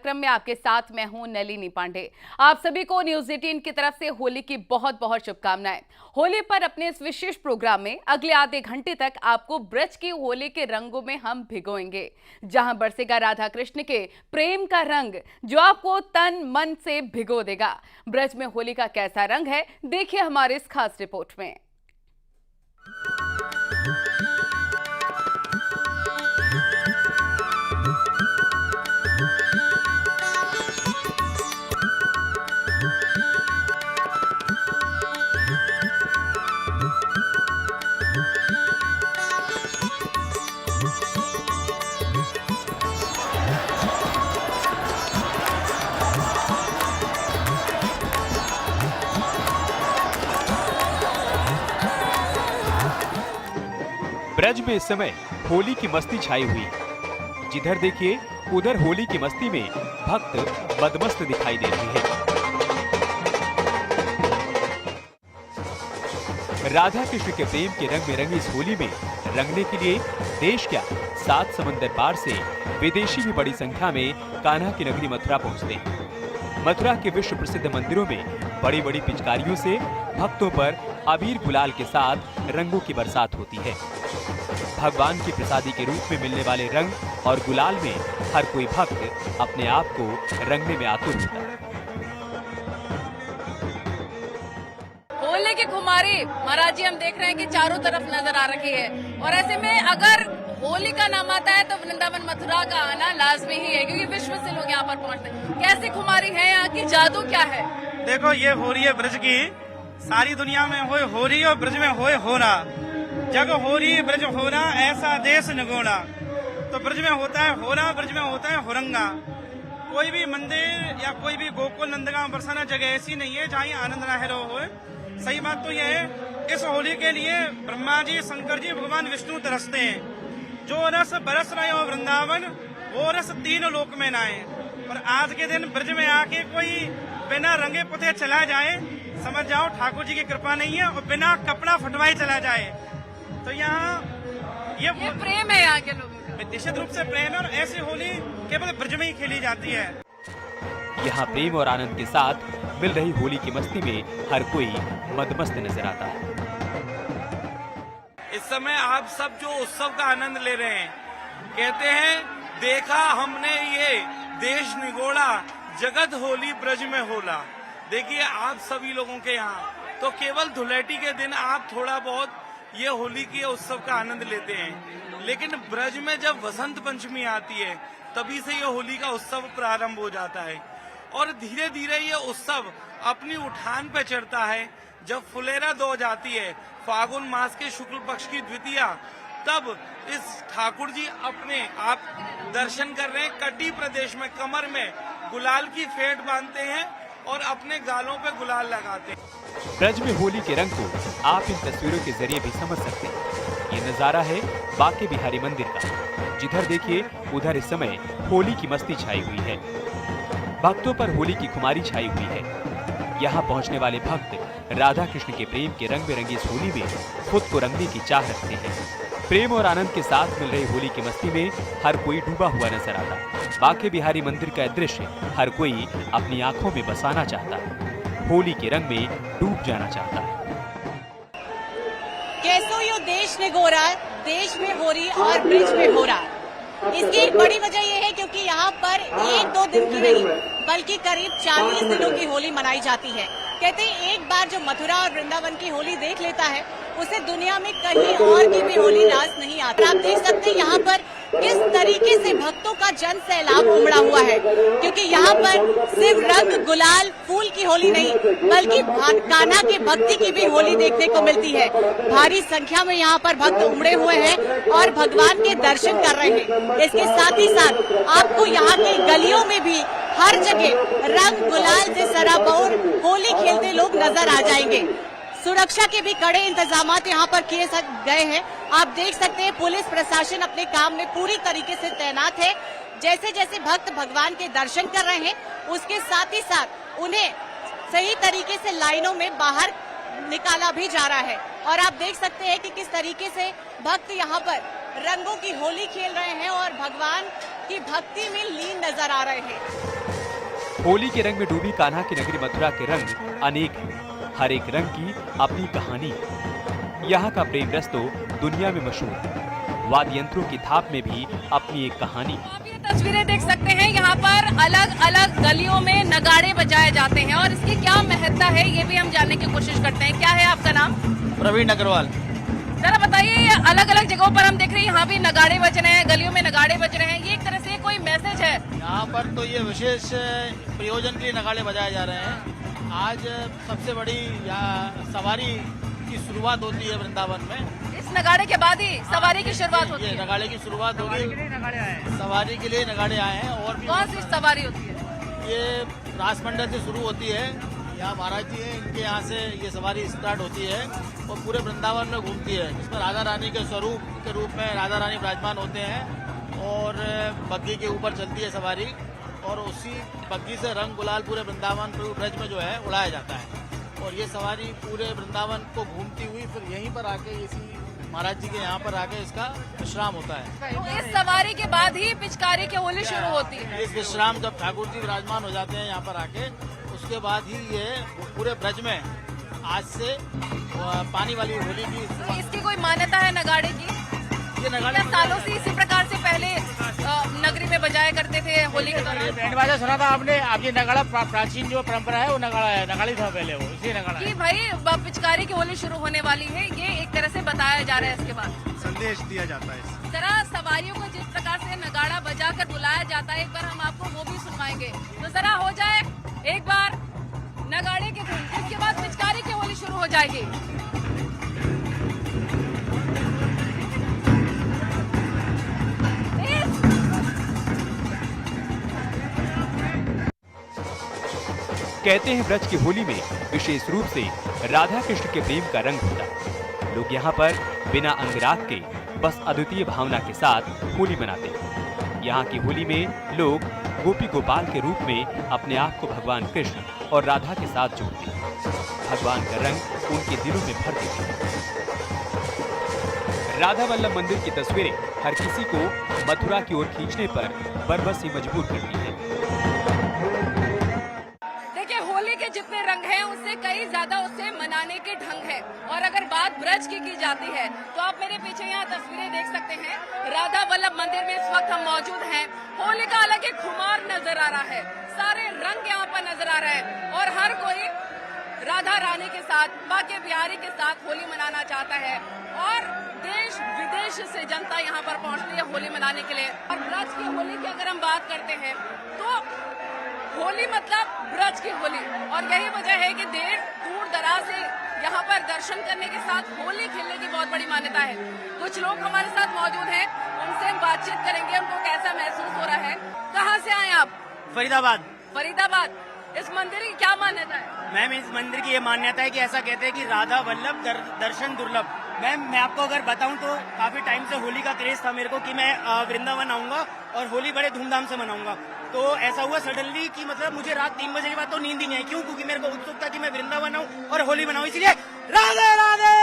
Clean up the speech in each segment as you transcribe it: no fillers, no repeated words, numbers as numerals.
कार्यक्रम में आपके साथ मैं हूं नलिनी पांडे। आप सभी को न्यूज़ 18 की तरफ से होली की बहुत बहुत शुभकामनाएं। होली पर अपने इस विशेष प्रोग्राम में अगले आधे घंटे तक आपको ब्रज की होली के रंगों में हम भिगोएंगे, जहां बरसेगा राधा कृष्ण के प्रेम का रंग जो आपको तन मन से भिगो देगा। ब्रज में होली का कैसा रंग है, देखिए हमारे इस खास रिपोर्ट में। ब्रज में इस समय होली की मस्ती छाई हुई। जिधर देखिए उधर होली की मस्ती में भक्त मदमस्त दिखाई दे रहे हैं। राधा कृष्ण के प्रेम के रंग में रंगी इस होली में रंगने के लिए देश क्या 7 समंदर पार से विदेशी भी बड़ी संख्या में कान्हा की नगरी मथुरा पहुंचते हैं। मथुरा के विश्व प्रसिद्ध मंदिरों में बड़ी बड़ी पिचकारियों से भक्तों पर अबीर गुलाल के साथ रंगों की बरसात होती है। भगवान की प्रसादी के रूप में मिलने वाले रंग और गुलाल में हर कोई भक्त अपने आप को रंगने में आतुर होता है। होली की खुमारी महाराज जी हम देख रहे हैं कि चारों तरफ नजर आ रही है, और ऐसे में अगर होली का नाम आता है तो वृंदावन मथुरा का आना लाजमी ही है, क्योंकि विश्व से लोग यहाँ पर पहुँचते हैं। कैसी खुमारी है यहाँ की, जादू क्या है? देखो, ये हो रही है ब्रज की, सारी दुनिया में हो रही और ब्रज में हो रहा। जग हो रही ब्रज हो रहा, ऐसा देश निगोड़ा। तो ब्रज में होता है हो रहा, ब्रज में होता है होरंगा। कोई भी मंदिर या कोई भी गोकुल नंदगांव बरसाना जगह ऐसी नहीं है जहाँ आनंद ना हो। सही बात तो यह है, इस होली के लिए ब्रह्मा जी, शंकर जी, भगवान विष्णु तरसते हैं। जो रस बरस रहे हो वृंदावन, वो रस 3 लोक में नाए। और आज के दिन ब्रज में आके कोई बिना रंगे पुते चला जाए, समझ जाओ ठाकुर जी की कृपा नहीं है, और बिना कपड़ा फटवाए चला जाए। तो यहाँ ये प्रेम है यहाँ के लोगों का, निश्चित रूप से प्रेम है, और ऐसी होली केवल ब्रज में ही खेली जाती है। यहाँ प्रेम और आनंद के साथ मिल रही होली की मस्ती में हर कोई मदमस्त नजर आता है। इस समय आप सब जो उत्सव का आनंद ले रहे हैं, कहते हैं देखा हमने ये देश निगोड़ा, जगत होली ब्रज में होला। देखिए, आप सभी लोगों के यहाँ तो केवल धुलेटी के दिन आप थोड़ा बहुत ये होली के उत्सव का आनंद लेते हैं, लेकिन ब्रज में जब वसंत पंचमी आती है तभी से ये होली का उत्सव प्रारंभ हो जाता है, और धीरे धीरे ये उत्सव अपनी उठान पे चढ़ता है। जब फुलेरा दो जाती है, फागुन मास के शुक्ल पक्ष की द्वितीया, तब इस ठाकुर जी अपने आप दर्शन कर रहे हैं। कटी प्रदेश में कमर में गुलाल की फेंट बांधते हैं और अपने गालों पे गुलाल लगाते हैं। ब्रज में होली के रंग को आप इन तस्वीरों के जरिए भी समझ सकते हैं। ये नजारा है बांके बिहारी मंदिर का। जिधर देखिए उधर इस समय होली की मस्ती छाई हुई है। भक्तों पर होली की खुमारी छाई हुई है। यहाँ पहुँचने वाले भक्त राधा कृष्ण के प्रेम के रंग बिरंगी इस होली में खुद को रंगने की चाह रखते हैं। प्रेम और आनंद के साथ मिल रही होली की मस्ती में हर कोई डूबा हुआ नजर आता है। बांके बिहारी मंदिर का दृश्य हर कोई अपनी आंखों में बसाना चाहता है, होली के रंग में डूब जाना चाहता है। कैसो यो देश निगोरा, देश में हो रही और ब्रज में हो रहा। इसकी एक बड़ी वजह यह है क्योंकि यहाँ पर 1-2 दिन की नहीं बल्कि करीब 40 दिनों की होली मनाई जाती है। कहते हैं एक बार जो मथुरा और वृंदावन की होली देख लेता है, उसे दुनिया में कहीं और की भी होली रास नहीं आता। आप देख सकते हैं यहाँ पर किस तरीके से भक्तों का जन सैलाब उमड़ा हुआ है, क्योंकि यहाँ पर सिर्फ रंग गुलाल फूल की होली नहीं बल्कि कान्हा के भक्ति की भी होली देखने को मिलती है। भारी संख्या में यहाँ पर भक्त उमड़े हुए हैं और भगवान के दर्शन कर रहे हैं। इसके साथ ही साथ आपको यहाँ की गलियों में भी हर जगह रंग गुलाल से सराबोर होली खेलते लोग नजर आ जाएंगे। सुरक्षा के भी कड़े इंतजामात यहाँ पर किए गए हैं। आप देख सकते हैं पुलिस प्रशासन अपने काम में पूरी तरीके से तैनात है। जैसे जैसे भक्त भगवान के दर्शन कर रहे हैं, उसके साथ ही साथ उन्हें सही तरीके से लाइनों में बाहर निकाला भी जा रहा है। और आप देख सकते हैं कि किस तरीके से भक्त यहाँ पर रंगों की होली खेल रहे हैं और भगवान की भक्ति में लीन नजर आ रहे हैं। होली के रंग में डूबी कान्हा की नगरी मथुरा के रंग अनेक हैं। हर एक रंग की अपनी कहानी है। यहाँ का प्रेम रस तो दुनिया में मशहूर है। वाद्य यंत्रों की थाप में भी अपनी एक कहानी है। आप ये तस्वीरें देख सकते हैं, यहाँ पर अलग अलग गलियों में नगाड़े बजाए जाते हैं और इसकी क्या महत्ता है ये भी हम जानने की कोशिश करते हैं। क्या है आपका नाम? प्रवीण अग्रवाल। जरा बताइए, अलग अलग जगहों पर हम देख रहे हैं यहाँ भी नगाड़े बज रहे हैं, गलियों में नगाड़े बज रहे हैं, ये एक तरह से कोई मैसेज है? यहाँ पर तो ये विशेष प्रयोजन के लिए नगाड़े बजाए जा रहे हैं। आज सबसे बड़ी यहाँ सवारी की शुरुआत होती है वृंदावन में। इस नगाड़े के बाद ही सवारी की शुरुआत होती ये है। नगाड़े की शुरुआत होगी, सवारी के लिए नगाड़े आए हैं। और भी कौन सी सवारी होती है? ये रासमंडल से शुरू होती है। यहाँ महाराज जी हैं, इनके यहाँ से ये सवारी स्टार्ट होती है और पूरे वृंदावन में घूमती है। इसमें राधा रानी के स्वरूप के रूप में राधा रानी विराजमान होते हैं और बग्घी के ऊपर चलती है सवारी और उसी बग्घी से रंग गुलाल पूरे वृंदावन ब्रज में जो है उड़ाया जाता है। और ये सवारी पूरे वृंदावन को घूमती हुई फिर यहीं पर आके इसी महाराज जी के यहाँ पर आके इसका विश्राम होता है। तो इस सवारी के बाद ही पिचकारी की होली शुरू होती है। इस विश्राम जब ठाकुर जी विराजमान हो जाते हैं यहाँ पर आके, उसके बाद ही ये पूरे ब्रज में आज से पानी वाली होली की तो इसकी कोई मान्यता है नगाड़े की? ये नगाड़े क्या सालों से इसी प्रकार से पहले नगरी में बजाया करते थे होली के दौरान? बैंड बाजा सुना था आपने? आप ये नगाड़ा प्राचीन जो परंपरा है वो नगाड़ा है, नगाड़ी था पहले, वो इसी नगाड़ा कि है। भाई पिचकारी की होली शुरू होने वाली है, ये एक तरह से बताया जा रहा है। इसके बाद संदेश दिया जाता है। जरा सवारियों को जिस प्रकार से नगाड़ा बजा कर बुलाया जाता है, एक बार हम आपको वो भी सुनवाएंगे। तो जरा हो जाए एक बार नगाड़े के धुन, इसके बाद पिचकारी की होली शुरू हो जाएगी। कहते हैं ब्रज की होली में विशेष रूप से राधा कृष्ण के प्रेम का रंग होता है। लोग यहाँ पर बिना अंगराग के बस अद्वितीय भावना के साथ होली मनाते हैं। यहाँ की होली में लोग गोपी गोपाल के रूप में अपने आप को भगवान कृष्ण और राधा के साथ जोड़ते हैं। भगवान का रंग उनके दिलों में भर देते हैं। राधा वल्लभ मंदिर की तस्वीरें हर किसी को मथुरा की ओर खींचने पर बरबस ही मजबूर करती है। देखिए, होली के जितने रंग हैं उससे कई ज्यादा उसे मनाने के ढंग है। और अगर बात ब्रज की जाती है तो आप मेरे पीछे यहाँ तस्वीरें देख सकते हैं। राधा वल्लभ मंदिर में इस वक्त हम मौजूद हैं। होली का अलग एक खुमार नजर आ रहा है, सारे रंग यहाँ पर नजर आ रहे हैं और हर कोई राधा रानी के साथ, बाके बिहारी के साथ होली मनाना चाहता है। और देश विदेश से जनता यहाँ पर पहुँचती है होली मनाने के लिए। और ब्रज की होली की अगर हम बात करते हैं तो होली मतलब ब्रज की होली, और यही वजह है कि देर दूर दराज से यहाँ पर दर्शन करने के साथ होली खेलने की बहुत बड़ी मान्यता है। कुछ लोग हमारे साथ मौजूद हैं, उनसे हम बातचीत करेंगे, उनको कैसा महसूस हो रहा है। कहाँ से आए आप? फरीदाबाद। फरीदाबाद। इस मंदिर की क्या मान्यता है? मैम, इस मंदिर की ये मान्यता है कि ऐसा कहते हैं कि राधा वल्लभ दर्शन दुर्लभ। मैम, मैं आपको अगर बताऊं तो काफी टाइम से होली का क्रेज था मेरे को कि मैं वृंदावन आऊंगा और होली बड़े धूमधाम से मनाऊंगा। तो ऐसा हुआ सडनली कि मतलब मुझे रात 3 बजे के बाद तो नींद ही नहीं आई। क्यों? क्योंकि मेरे को उत्सुकता कि मैं वृंदावन आऊं और होली मनाऊं, इसलिए राधे राधे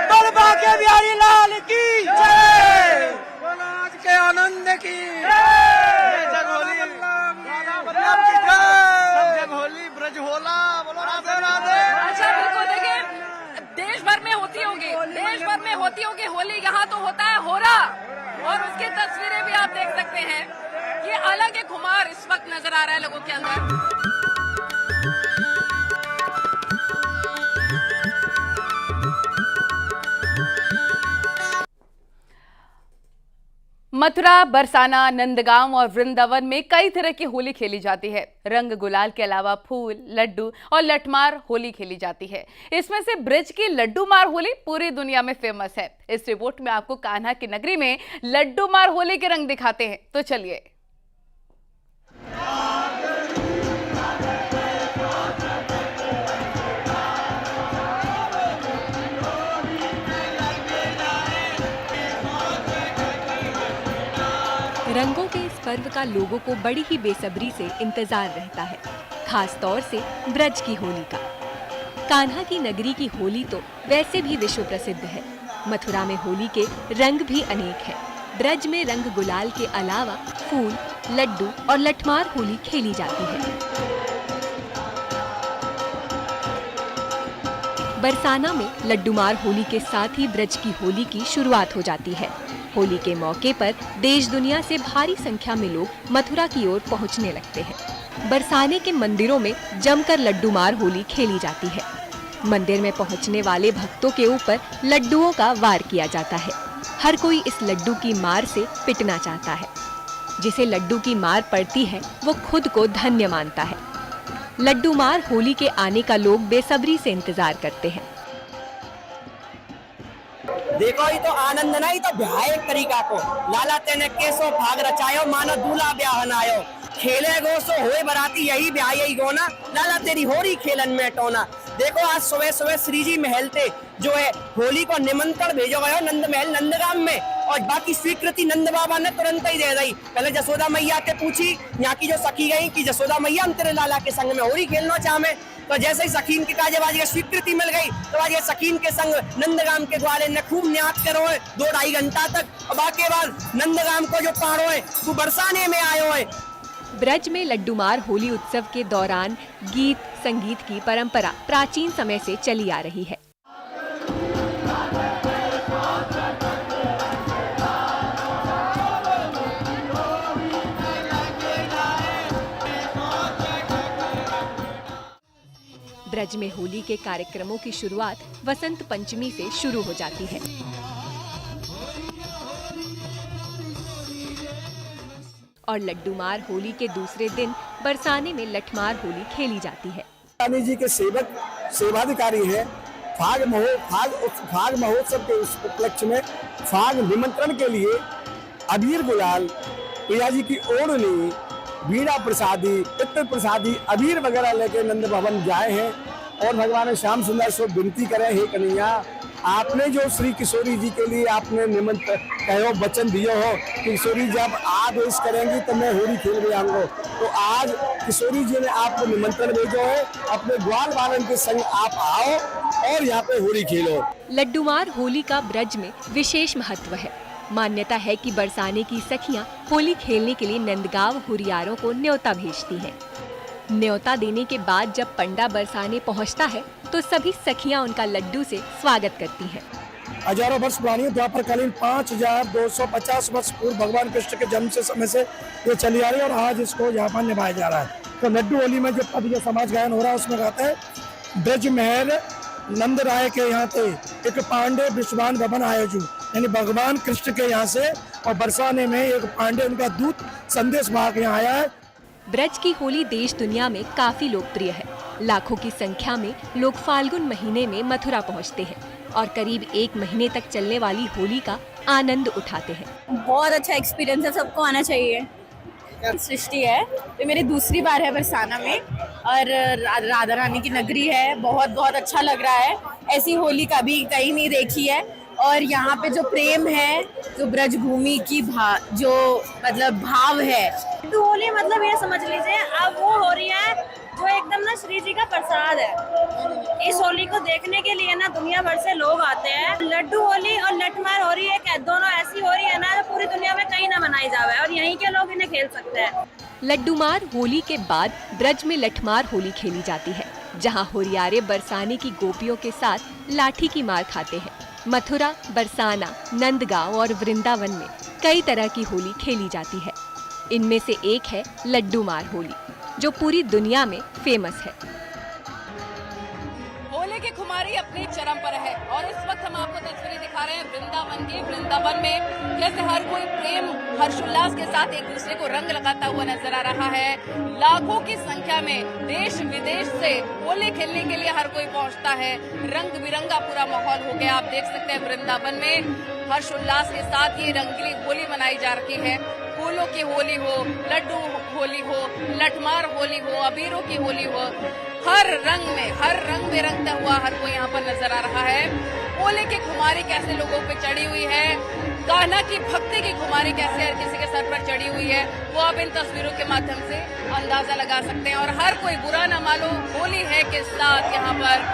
बलबा के बिहारी लाल की जय, आज के आनंद की जग होली, जग होली ब्रज होला, बोलो राधे राधे। अच्छा, बिल्कुल। देखिए, देश भर में होती होगी, देश भर में होती होगी होली, यहाँ तो होता है होरा। और उसकी तस्वीरें भी आप देख सकते हैं। ये अलग एक खुमार इस वक्त नजर आ रहा है लोगों के अंदर। मथुरा, बरसाना, नंदगांव और वृंदावन में कई तरह की होली खेली जाती है। रंग गुलाल के अलावा फूल, लड्डू और लठमार होली खेली जाती है। इसमें से ब्रज की लड्डू मार होली पूरी दुनिया में फेमस है। इस रिपोर्ट में आपको कान्हा की नगरी में लड्डू मार होली के रंग दिखाते हैं, तो चलिए। रंगों के इस पर्व का लोगों को बड़ी ही बेसब्री से इंतजार रहता है, खास तौर से ब्रज की होली का। कान्हा की नगरी की होली तो वैसे भी विश्व प्रसिद्ध है। मथुरा में होली के रंग भी अनेक हैं। ब्रज में रंग गुलाल के अलावा फूल, लड्डू और लठमार होली खेली जाती है। बरसाना में लड्डूमार होली के साथ ही ब्रज की होली की शुरुआत हो जाती है। होली के मौके पर देश दुनिया से भारी संख्या में लोग मथुरा की ओर पहुंचने लगते हैं। बरसाने के मंदिरों में जमकर लड्डूमार होली खेली जाती है। मंदिर में पहुंचने वाले भक्तों के ऊपर लड्डुओं का वार किया जाता है। हर कोई इस लड्डू की मार से पिटना चाहता है। जिसे लड्डू की मार पड़ती है वो खुद को धन्य मानता है। लड्डूमार होली के आने का लोग बेसब्री से इंतजार करते हैं। देखो ये तो आनंद नहीं तो ब्याह एक तरीका को लाला तेने केसो भाग रचायो मानो दूल्हा ब्याह नायो खेले गो सो होए बराती यही ब्याह यही गोना लाला तेरी होरी खेलन में टोना। देखो आज सुबह सुबह श्री जी महलते जो है होली को निमंत्रण भेजो गयो नंद महल नंदगाम में और बाकी स्वीकृति नंद बाबा ने तुरंत ही दे दी। पहले जसोदा मैया के पूछी यहाँ की जो सखी गई कि जसोदा मैया हम तेरे लाला के संग में होली खेलना चाहे तो जैसे ही सखीन की काजबाजी की स्वीकृति मिल गई तो आज ये सखीन के संग नंदगाम के ग्वाले ने खूब न्यात करो है 2-2.5 घंटा तक। अब के बाद नंदगाम को जो पारो है वो बरसाने में आयो है। ब्रज में लड्डूमार होली उत्सव के दौरान गीत संगीत की परंपरा प्राचीन समय से चली आ रही है। ब्रज में होली के कार्यक्रमों की शुरुआत वसंत पंचमी से शुरू हो जाती है। और लड्डूमार होली के दूसरे दिन बरसाने में लठमार होली खेली जाती है। रानी जी के सेवक सेवाधिकारी हैं। फाग महोत्सव के उस उपलक्ष्य में फाग निमंत्रण के लिए अबीर गुलाल, प्रिया जी की ओढ़नी, वीणा प्रसादी, पितृ प्रसादी, अबीर वगैरह लेके नंद भवन जाए हैं और भगवान श्याम सुंदर से विनती करें, हे कन्हैया आपने जो श्री किशोरी जी के लिए आपने निमंत्रण कहो वचन दियो हो किशोरी जब आदेश करेंगी तो मैं होली खेल भी आऊंगा, तो आज किशोरी जी ने आपको निमंत्रण भेजो है। अपने ग्वाल बालन के संग आप आओ और यहाँ पे होली खेलो। लड्डूमार होली का ब्रज में विशेष महत्व है। मान्यता है कि बरसाने की सखियां होली खेलने के लिए नंदगांव हुरियारों को न्योता भेजती हैं। न्योता देने के बाद जब पंडा बरसाने पहुंचता है तो सभी सखियां उनका लड्डू से स्वागत करती हैं। हजारों वर्ष पुरानी द्वापरकालीन 5250 वर्ष पूर्व भगवान कृष्ण के जन्म से समय से ये चली आ रही है और आज इसको यहाँ पर निभाया जा रहा है। तो लड्डू होली में जो पद समाज गायन हो रहा है उसमें गाते हैं ब्रज महर नंद राय के यहाँ थे एक पांडे विश्वान भवन आयोजू, यानी भगवान कृष्ण के यहाँ से और बरसाने में एक पांडे उनका दूत संदेश भाग यहाँ आया है। ब्रज की होली देश दुनिया में काफी लोकप्रिय है। लाखों की संख्या में लोग फाल्गुन महीने में मथुरा पहुँचते हैं और करीब 1 महीने तक चलने वाली होली का आनंद उठाते हैं। बहुत अच्छा एक्सपीरियंस है, सबको आना चाहिए। सृष्टि है तो मेरी दूसरी बार है बरसाना में और राधा रानी की नगरी है। बहुत अच्छा लग रहा है। ऐसी होली कभी कहीं नहीं देखी है और यहाँ पे जो प्रेम है, जो ब्रज भूमि की जो मतलब भाव है, तो होली मतलब ये समझ लीजिए अब वो हो रही है जो एकदम ना श्री जी का प्रसाद है। इस होली को देखने के लिए ना दुनिया भर से लोग आते हैं। लड्डू होली और लठमार हो रही है, दोनों ऐसी हो रही है ना पूरी दुनिया में कहीं ना मनाई जावे और यहीं के लोग इन्हें खेल सकते हैं। लड्डूमार होली के बाद ब्रज में लठमार होली खेली जाती है, जहां होरियारे बरसाने की गोपियों के साथ लाठी की मार खाते हैं। मथुरा, बरसाना, नंदगांव और वृंदावन में कई तरह की होली खेली जाती है। इनमें से एक है लड्डूमार होली, जो पूरी दुनिया में फेमस है। होली की खुमारी अपनी चरम पर है और इस वक्त हम आपको तस्वीरें दिखा रहे हैं वृंदावन की। वृंदावन में जैसे हर कोई प्रेम हर्षोल्लास के साथ एक दूसरे को रंग लगाता हुआ नजर आ रहा है। लाखों की संख्या में देश विदेश से होली खेलने के लिए हर कोई पहुंचता है। रंग बिरंगा पूरा माहौल हो गया। आप देख सकते हैं वृंदावन में हर्षोल्लास के साथ ये रंगीली होली मनाई जा रही है। फूलों की होली हो, लड्डू होली हो, लठमार होली हो, अबीरों की होली हो, हर रंग में रंगता हुआ हर कोई यहाँ पर नजर आ रहा है। होली की खुमारी कैसे लोगों पे चढ़ी हुई है, कान्हा की भक्ति की खुमारी कैसे हर किसी के सर पर चढ़ी हुई है, वो आप इन तस्वीरों के माध्यम से अंदाजा लगा सकते हैं। और हर कोई बुरा न मानो होली है के साथ यहाँ पर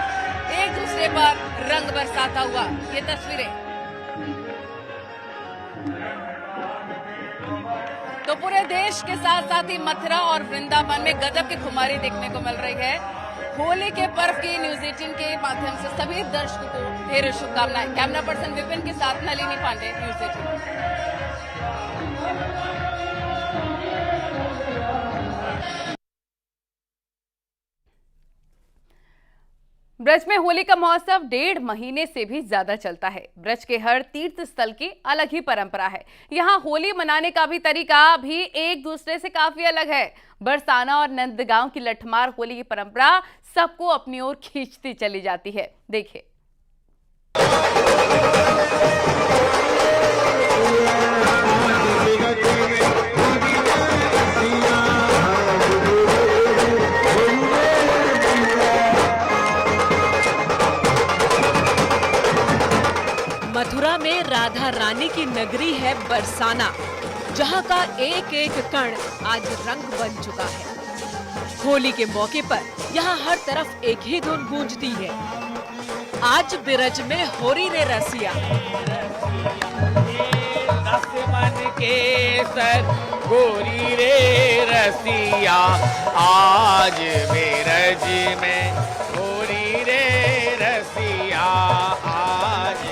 एक दूसरे पर रंग बरसाता हुआ ये तस्वीरें। तो पूरे देश के साथ साथ ही मथुरा और वृंदावन में गजब की खुमारी देखने को मिल रही है। होली के पर्व की न्यूज 18 के माध्यम से सभी दर्शकों को ढेर शुभकामनाएं। कैमरा पर्सन विपिन के साथ नलिनी पांडे, न्यूज 18। ब्रज में होली का महोत्सव 1.5 महीने से भी ज्यादा चलता है। ब्रज के हर तीर्थ स्थल की अलग ही परंपरा है। यहाँ होली मनाने का भी तरीका भी एक दूसरे से काफी अलग है। बरसाना और नंदगांव की लठमार होली की परंपरा सबको अपनी ओर खींचती चली जाती है। देखिए। मथुरा में राधा रानी की नगरी है बरसाना, जहां का एक एक कण आज रंग बन चुका है। होली के मौके पर यहां हर तरफ एक ही धुन गूंजती है। आज ब्रज में होरी रे रसिया, मन के सर गोरी रे रसिया, आज ब्रज में होरी रे रसिया, आज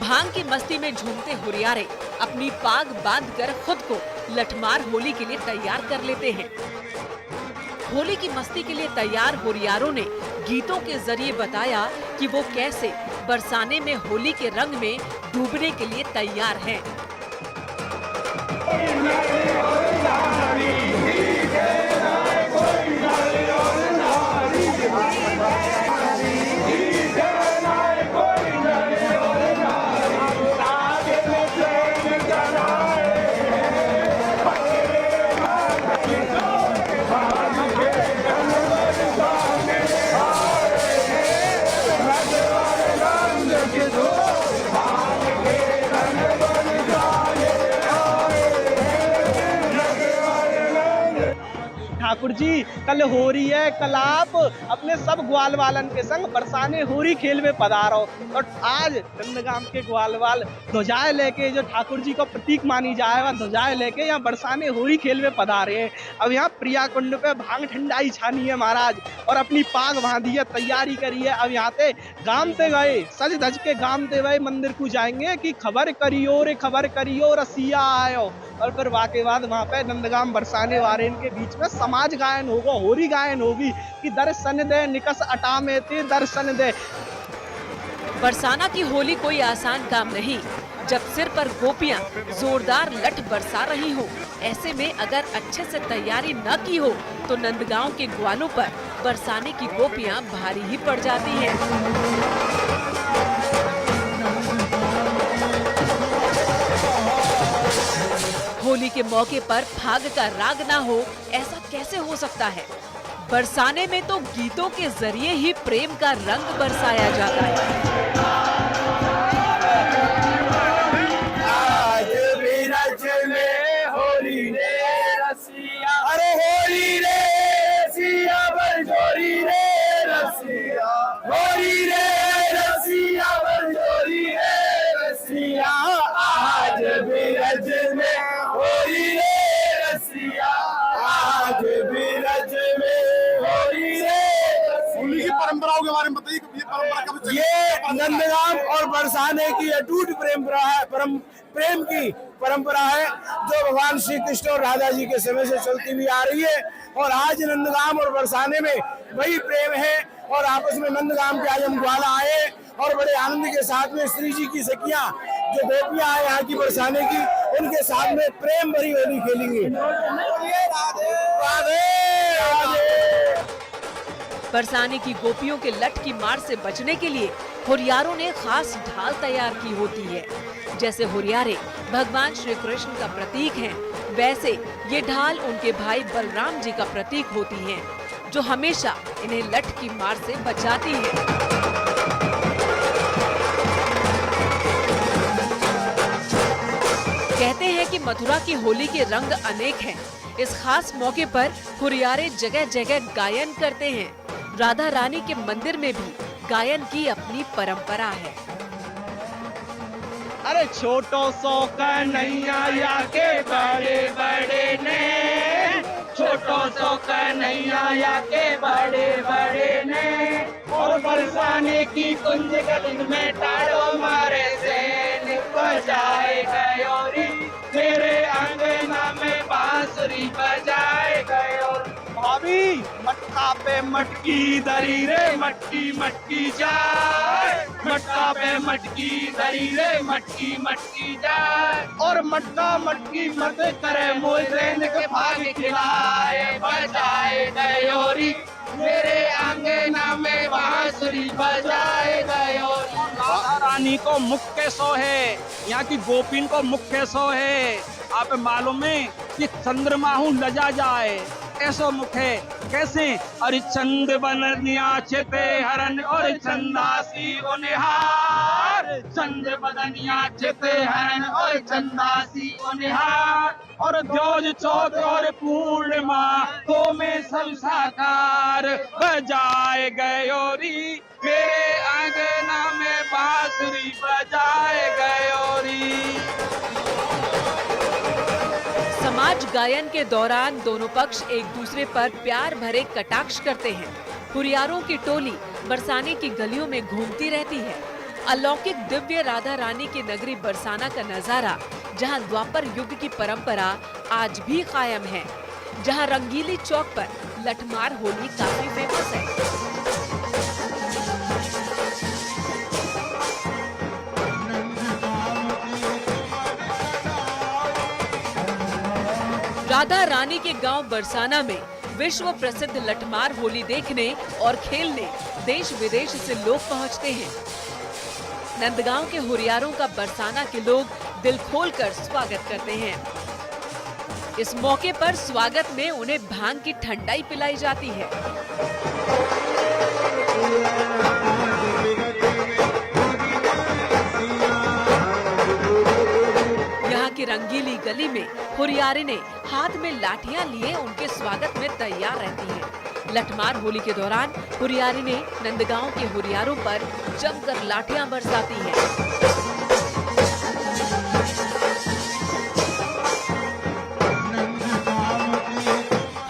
भांग की मस्ती में झूमते हुरियारे अपनी पाग बांधकर खुद को लठमार होली के लिए तैयार कर लेते हैं। होली की मस्ती के लिए तैयार हुरियारों ने गीतों के जरिए बताया कि वो कैसे बरसाने में होली के रंग में डूबने के लिए तैयार हैं। ठाकुर जी कल हो रही है, कल आप अपने सब ग्वाल वालन के संग बरसाने होरी खेल में पधारो। और आज नंदगांव के ग्वाल वाल ध्वजाएं लेके, जो ठाकुर जी का प्रतीक मानी जाए वह ध्वजाएं लेके यहाँ बरसाने होरी खेल में पधारे हैं। अब यहाँ प्रिया कुंड पे भांग ठंडाई छानी है महाराज, और अपनी पाग बांधी है, तैयारी करी है। अब यहाँ पे गामते गए, सज धज के गामते गए मंदिर को जाएंगे कि खबर करियो रे खबर करियो रसिया आयो। और फिर वाके बाद वहाँ पे नंदगांव बरसाने वाले इनके बीच में समाज गायन होगा, होरी गायन होगी कि दर्शन दे निकस अटा में ते दर्शन दे। बरसाना की होली कोई आसान काम नहीं। जब सिर पर गोपियां जोरदार लठ बरसा रही हो, ऐसे में अगर अच्छे से तैयारी न की हो तो नंदगांव के ग्वालों पर बरसाने की गोपियां भारी ही पड़ जाती हैं। होली के मौके पर फाग का राग ना हो, ऐसा कैसे हो सकता है? बरसाने में तो गीतों के जरिए ही प्रेम का रंग बरसाया जाता है। आज ब्रज में होली रे रसिया, अरे होली रे रसिया, बरजोरी रे रसिया, होली रे रसिया, बरजोरी रे रसिया, आज ब्रज में होली रे रसिया, आज ब्रज में होली रे रसिया। होली की परंपराओं के बारे में बताइए, ये परंपरा कब चली? ये नंदगांव और बरसाने की अटूट परंपरा है, प्रेम की परंपरा है, जो भगवान श्री कृष्ण और राधा जी के समय से चलती हुई आ रही है। और आज नंदगांव और बरसाने में वही प्रेम है। और आपस में नंदगांव के आज हम ग्वाला आए और बड़े आनंद के साथ में श्री जी की सखियां जो गोपियां आए यहाँ की बरसाने की, उनके साथ में प्रेम भरी होली खेलेंगे। राधे राधे राधे। बरसाने की गोपियों के लठ की मार से बचने के लिए हुरियारों ने खास ढाल तैयार की होती है। जैसे हुरियारे भगवान श्री कृष्ण का प्रतीक हैं, वैसे ये ढाल उनके भाई बलराम जी का प्रतीक होती हैं, जो हमेशा इन्हें लठ की मार से बचाती है। कहते हैं कि मथुरा की होली के रंग अनेक हैं। इस खास मौके पर हुरियारे जगह जगह गायन करते हैं। राधा रानी के मंदिर में भी गायन की अपनी परंपरा है। अरे छोटो सो कन्हैया या के बड़े बड़े ने, छोटो सो कन्हैया या के बड़े बड़े ने, और बरसाने की कुंज गलिन में टाड़ो मारे से बजाए गयोरी, मेरे अंगना में बांसुरी बजाए गयोरी। भाभी मटका पे मटकी दरी रे, मटकी मटकी जाए, मटका पे मटकी दरी रे, मटकी मटकी जाए, और मटका मटकी मत करे मुझे के भाग खिलाए बजाए गयोरी, मेरे आंगना में बांसुरी बजाए गयोरी। राधा रानी को मुख्य सो है, यहाँ की गोपिन को मुख्य सो है। आप मालूम है कि चंद्रमाहू लजा जाए ऐसो मुख है कैसे, अरे चंद बदनिया चिते हरण और चंदासी निहार, चंद बदनिया चिते हरण और चंदासी निहार, और द्योज चौथ और पूर्णिमा तो में सब साकार बजाए गयोरी, मेरे आंगना में बांसुरी बजाए गयोरी। समाज गायन के दौरान दोनों पक्ष एक दूसरे पर प्यार भरे कटाक्ष करते हैं। हुरियारों की टोली बरसाने की गलियों में घूमती रहती है। अलौकिक दिव्य राधा रानी की नगरी बरसाना का नजारा, जहां द्वापर युग की परंपरा आज भी कायम है, जहां रंगीली चौक पर लठमार होली काफी फेमस है। राधा रानी के गांव बरसाना में विश्व प्रसिद्ध लठमार होली देखने और खेलने देश विदेश से लोग पहुंचते हैं। नंदगांव के हुरियारों का बरसाना के लोग दिल खोलकर स्वागत करते हैं। इस मौके पर स्वागत में उन्हें भांग की ठंडाई पिलाई जाती है। यहाँ की रंगीली गली में हुरियारे ने हाथ में लाठियां लिए उनके स्वागत में तैयार रहती हैं। लठमार होली के दौरान हुरियारे ने नंदगांव के हुरियारों पर जमकर लाठियां बरसाती हैं।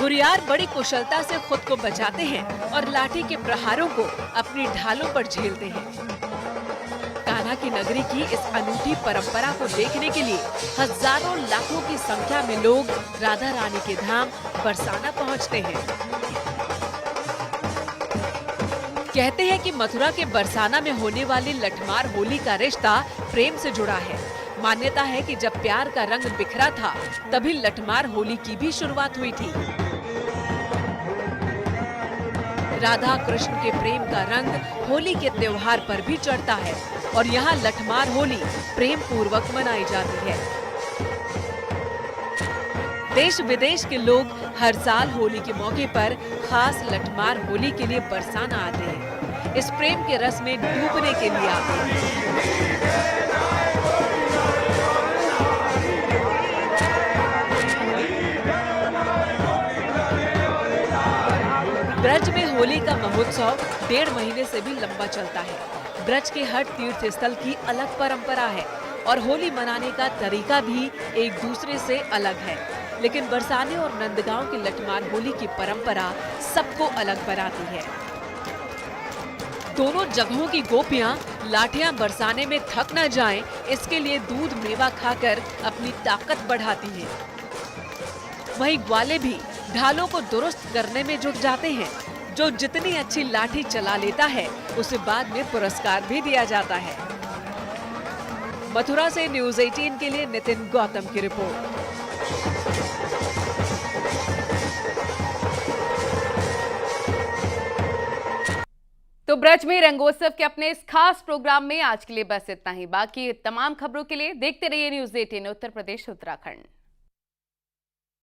हुरियार बड़ी कुशलता से खुद को बचाते हैं और लाठी के प्रहारों को अपनी ढालों पर झेलते हैं। कान्हा की नगरी की इस अनूठी परंपरा को देखने के लिए हजारों लाखों की संख्या में लोग राधा रानी के धाम बरसाना पहुंचते हैं। कहते हैं कि मथुरा के बरसाना में होने वाली लठमार होली का रिश्ता प्रेम से जुड़ा है। मान्यता है कि जब प्यार का रंग बिखरा था, तभी लठमार होली की भी शुरुआत हुई थी। राधा कृष्ण के प्रेम का रंग होली के त्योहार पर भी चढ़ता है और यहाँ लठमार होली प्रेम पूर्वक मनाई जाती है। देश विदेश के लोग हर साल होली के मौके पर खास लठमार होली के लिए बरसाना आते हैं। इस प्रेम के रस में डूबने के लिए आते हैं। ब्रज में होली का महोत्सव 1.5 महीने से भी लंबा चलता है। ब्रज के हर तीर्थ स्थल की अलग परंपरा है और होली मनाने का तरीका भी एक दूसरे से अलग है, लेकिन बरसाने और नंदगांव की लठमार होली की परंपरा सबको अलग बनाती है। दोनों जगहों की गोपियां लाठियां बरसाने में थक न जाएं, इसके लिए दूध मेवा खाकर अपनी ताकत बढ़ाती हैं। वहीं ग्वाले भी ढालों को दुरुस्त करने में जुट जाते हैं। जो जितनी अच्छी लाठी चला लेता है, उसे बाद में पुरस्कार भी दिया जाता है। मथुरा से न्यूज़ 18 के लिए नितिन गौतम की रिपोर्ट। तो ब्रज में रंगोत्सव के अपने इस खास प्रोग्राम में आज के लिए बस इतना ही। बाकी तमाम खबरों के लिए देखते रहिए न्यूज़ 18 उत्तर प्रदेश उत्तराखंड।